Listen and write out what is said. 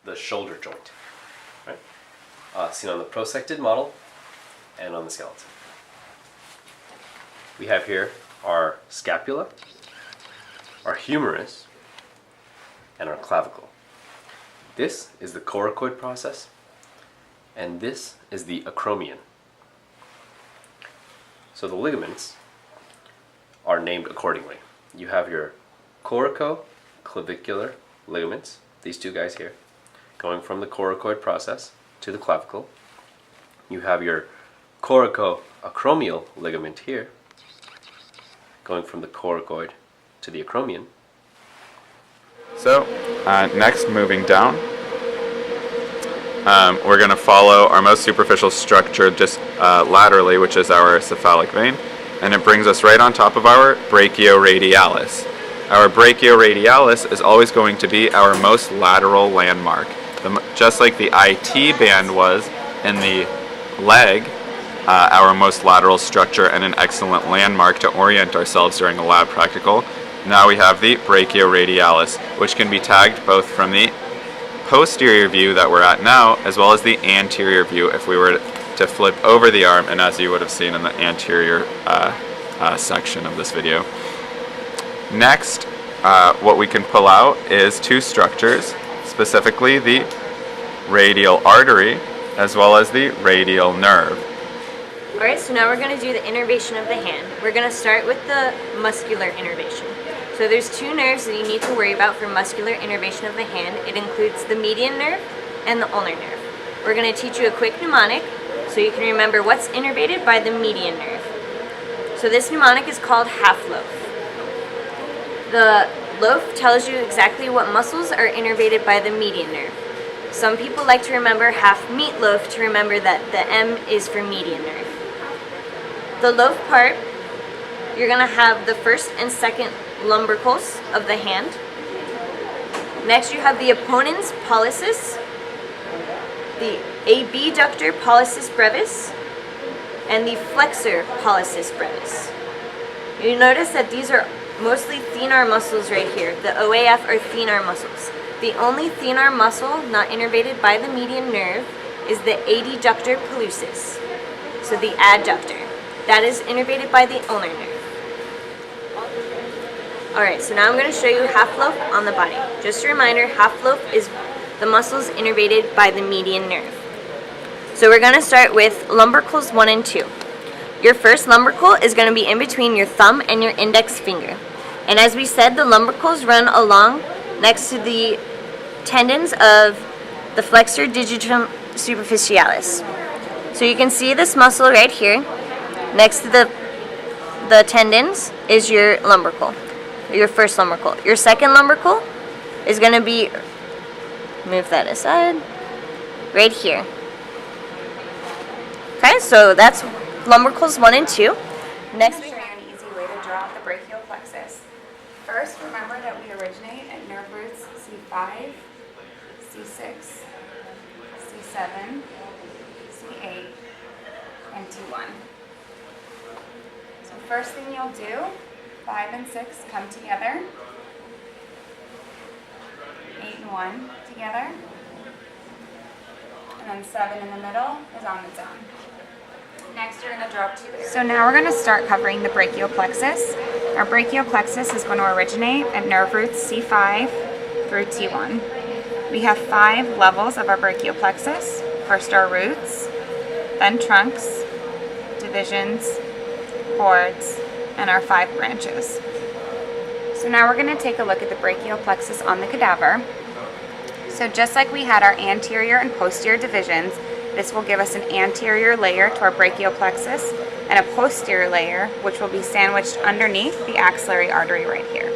the shoulder joint, right? Seen on the prosected model and on the skeleton. We have here our scapula, our humerus, and our clavicle. This is the coracoid process, and this is the acromion. So the ligaments are named accordingly. You have your coracoclavicular ligaments, these two guys here, going from the coracoid process to the clavicle. You have your coracoacromial ligament here, going from the coracoid to the acromion. So, next, moving down, we're going to follow our most superficial structure just laterally, which is our cephalic vein, and it brings us right on top of our brachioradialis. Our brachioradialis is always going to be our most lateral landmark. Just like the IT band was in the leg, our most lateral structure and an excellent landmark to orient ourselves during a lab practical. Now we have the brachioradialis, which can be tagged both from the posterior view that we're at now, as well as the anterior view if we were to flip over the arm, and as you would have seen in the anterior section of this video. Next, what we can pull out is two structures, specifically the radial artery as well as the radial nerve. Alright, so now we're going to do the innervation of the hand. We're going to start with the muscular innervation. So there's two nerves that you need to worry about for muscular innervation of the hand. It includes the median nerve and the ulnar nerve. We're going to teach you a quick mnemonic so you can remember what's innervated by the median nerve. So this mnemonic is called half loaf. The loaf tells you exactly what muscles are innervated by the median nerve. Some people like to remember half meatloaf to remember that the M is for median nerve. The loaf part, you're going to have the first and second lumbricals of the hand. Next you have the opponens pollicis, the abductor pollicis brevis, and the flexor pollicis brevis. You notice that these are mostly thenar muscles right here. The OAF are thenar muscles. The only thenar muscle not innervated by the median nerve is the adductor pollicis, so the adductor. That is innervated by the ulnar nerve. Alright, so now I'm going to show you half loaf on the body. Just a reminder, half loaf is the muscles innervated by the median nerve. So we're going to start with lumbricals 1 and 2. Your first lumbrical is going to be in between your thumb and your index finger. And as we said, the lumbricals run along next to the tendons of the flexor digitum superficialis. So you can see this muscle right here. Next to the tendons is your lumbrical, your first lumbrical. Your second lumbrical is going to be, move that aside, right here. Okay, so that's lumbricals 1 and 2. Next, we show you an easy way to draw out the brachial plexus. First, remember that we originate at nerve roots C5, C6, C7, C8, and T1. So first thing you'll do, 5 and 6 come together, 8 and 1 together, and then 7 in the middle is on its own. Next, you're going to draw 2 areas. So now we're going to start covering the brachial plexus. Our brachial plexus is going to originate at nerve roots C5 through T1. We have 5 levels of our brachial plexus. First our roots, then trunks, divisions, cords, and our 5 branches. So now we're going to take a look at the brachial plexus on the cadaver. So just like we had our anterior and posterior divisions, this will give us an anterior layer to our brachial plexus and a posterior layer which will be sandwiched underneath the axillary artery right here.